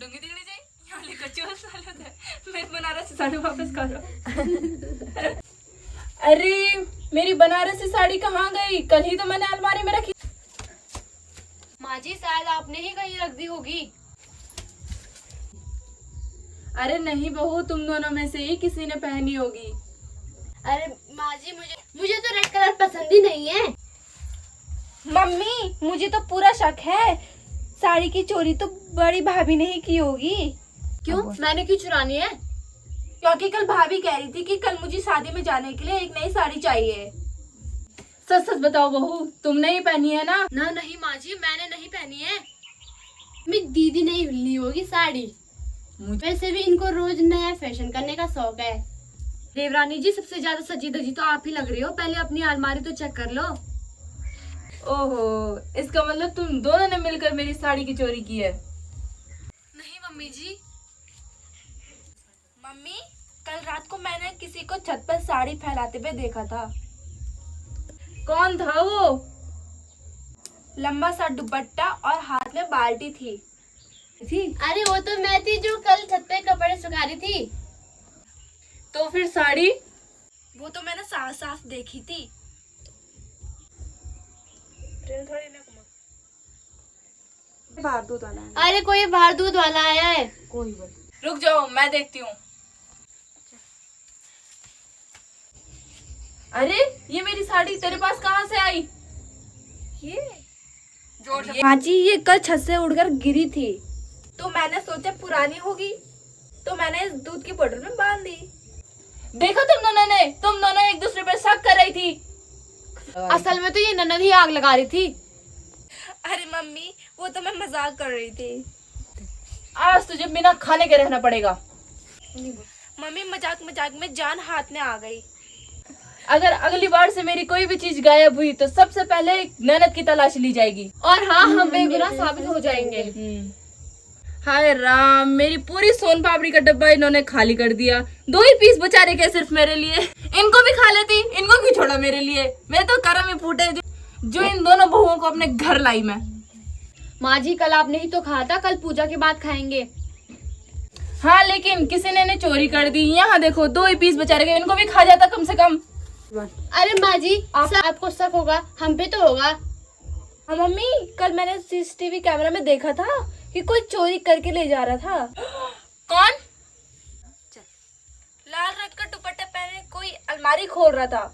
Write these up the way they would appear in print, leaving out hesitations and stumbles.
डोंगी दिखने जाए यहाँ ले कचौल सालो थे मैं बनारसी साड़ी वापस करो। अरे मेरी बनारसी साड़ी कहाँ गई? कल ही तो मैंने अलमारी में रखी। माँ जी शायद आपने ही कहीं रख दी होगी। अरे नहीं बहू, तुम दोनों में से ही किसी ने पहनी होगी। अरे माँ जी मुझे तो रेड कलर पसंद ही नहीं है। मम्मी मुझे तो पूरा शक है, साड़ी की चोरी तो बड़ी भाभी ने ही की होगी। क्यों? मैंने क्यों चुरानी है? क्योंकि कल भाभी कह रही थी कि कल मुझे शादी में जाने के लिए एक नई साड़ी चाहिए। सच सच बताओ बहू, तुमने ही पहनी है ना? ना नहीं माँ जी, मैंने नहीं पहनी है। मेरी दीदी ने ली होगी साड़ी। वैसे भी इनको रोज नया फैशन करने का शौक है। देवरानी जी सबसे ज्यादा सजी धजी तो आप ही लग रही हो, पहले अपनी अलमारी तो चेक कर लो। ओहो, इसका मतलब तुम दोनों ने मिलकर मेरी साड़ी की चोरी की है। नहीं मम्मी जी। मम्मी कल रात को मैंने किसी को छत पर साड़ी फैलाते हुए देखा था। कौन था वो? लंबा सा दुपट्टा और हाथ में बाल्टी थी। अरे वो तो मैं थी जो कल छत पे कपड़े सुखा रही थी। तो फिर साड़ी? वो तो मैंने साफ साफ देखी थी। बाहर दूध वाला है। अरे कोई बाहर दूध वाला आया है। रुक जाओ, मैं देखती हूँ। अरे ये मेरी साड़ी तेरे पास कहाँ से आई? ये जोर से। माँ जी ये कल छत से उड़कर गिरी थी, तो मैंने सोचा पुरानी होगी, तो मैंने इस दूध की बोतल में बांध दी। देखो तुम दोनों एक दूसरे पर शक कर रही थी। असल में तो ये ननद ही आग लगा रही थी। अरे मम्मी वो तो मैं मजाक कर रही थी। आज तुझे बिना खाने के रहना पड़ेगा। मम्मी मजाक मजाक में जान हाथ में आ गई। अगर अगली बार से मेरी कोई भी चीज गायब हुई तो सबसे पहले ननद की तलाश ली जाएगी। और हाँ, हम बेगुनाह साबित हो जाएंगे। हाय राम, मेरी पूरी सोन पापड़ी का डब्बा इन्होंने खाली कर दिया। 2 ही पीस बचा रहे क्या सिर्फ मेरे लिए? इनको भी खा लेती, इनको क्यों छोड़ा मेरे लिए? मैं तो करम ही फूटे जो इन दोनों बहुओं को अपने घर लाई मैं। माँ जी कल आपने ही तो कहा था कल पूजा के बाद खाएंगे। हाँ लेकिन किसी ने चोरी कर दी। यहाँ देखो 2 ही पीस बचा रहे, इनको भी खा जाता कम से कम। अरे माँ जी आपको शक होगा, हम पे तो होगा। हाँ मम्मी कल मैंने सीसीटीवी कैमरा में देखा था कि कोई चोरी करके ले जा रहा था। कौन? लाल रंग का दुपट्टा पहने कोई अलमारी खोल रहा था।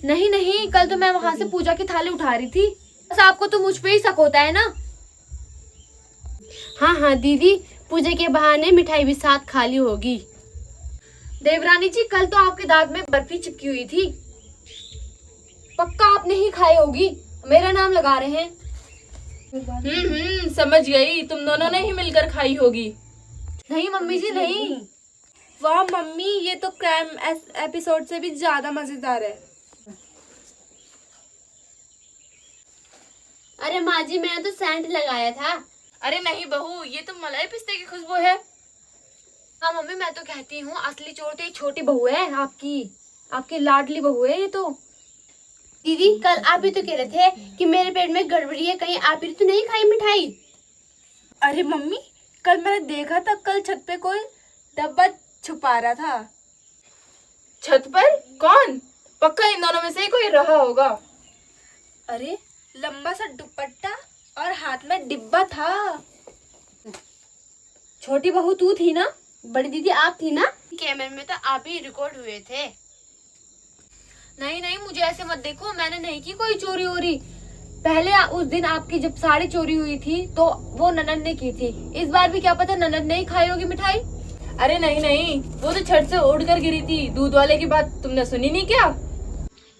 नहीं नहीं, कल तो मैं वहाँ से पूजा की थाली उठा रही थी। बस आपको तो मुझ पे ही शक होता है ना। हाँ हाँ दीदी, पूजा के बहाने मिठाई भी साथ खा ली होगी। देवरानी जी कल तो आपके दांत में बर्फी चिपकी हुई थी, पक्का आपने ही खाई होगी। मेरा नाम लगा रहे हैं। समझ गई, तुम दोनों ने ही मिलकर खाई होगी। नहीं मम्मी जी नहीं। वाह मम्मी ये तो क्राइम एपिसोड से भी ज्यादा मजेदार है। अरे माँ जी मैंने तो सेंट लगाया था। अरे नहीं बहू, ये तो मलाई पिस्ते की खुशबू है। हाँ मम्मी मैं तो कहती हूँ असली चोर तो ये छोटी बहू है, आपकी लाडली बहू है ये तो। दीदी कल आप ही तो कह रहे थे कि मेरे पेट में गड़बड़ी है, कहीं आप ही तो नहीं खाई मिठाई? अरे मम्मी कल मैंने देखा था, कल छत पे कोई डब्बा छुपा रहा था। छत पर? कौन? पक्का इन दोनों में से ही कोई रहा होगा। अरे लंबा सा दुपट्टा और हाथ में डिब्बा था। छोटी बहू तू थी ना? बड़ी दीदी आप थी ना? कैमरे में तो आप ही रिकॉर्ड हुए थे। नहीं नहीं मुझे ऐसे मत देखो, मैंने नहीं की कोई चोरी वोरी। पहले उस दिन आपकी जब साड़ी चोरी हुई थी तो वो ननद ने की थी, इस बार भी क्या पता ननद ने ही खाई होगी मिठाई। अरे नहीं, वो तो छत से उड़कर गिरी थी। दूध वाले की बात तुमने सुनी नहीं क्या?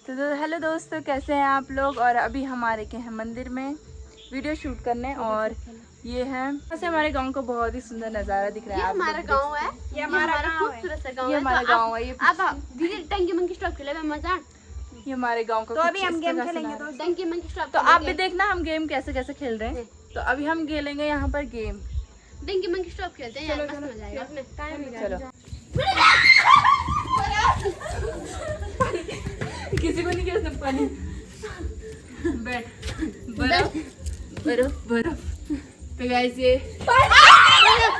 तो हेलो दोस्तों, कैसे हैं आप लोग? और अभी हम आ रखे हैं मंदिर में वीडियो शूट करने। और ये है वैसे हमारे गांव का बहुत ही सुंदर नज़ारा दिख रहा है। ये हमारा गांव है, ये हमारा खूबसूरत सा गांव है। ये हमारा गांव है। ये आप दीदी टंकी मंकी स्टॉप खेले मजा। ये हमारे गांव का। तो अभी हम गेम खेलेंगे टंकी मंकी स्टॉप। तो आप भी देखना हम गेम कैसे कैसे खेल रहे हैं। तो अभी हम खेलेंगे यहाँ पर गेम। टंकी मंकी स्टॉप खेलते हैं यार, मस्त मजा आएगा। चलो किसी को नहीं किया पानी। बैठ बर्फ बर्फ बर्फ तो गाइस ये बर्फ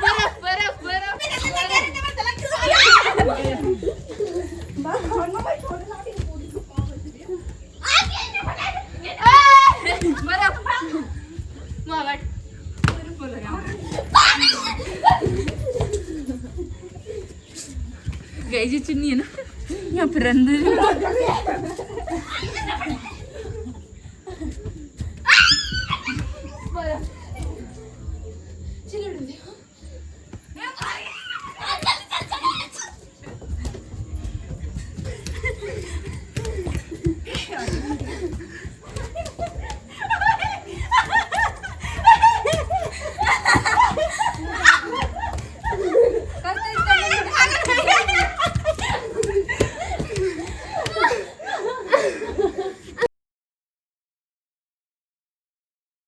बर्फ बर्फ बर्फ गाइस ये चुन्नी है ना यहाँ पर अंदर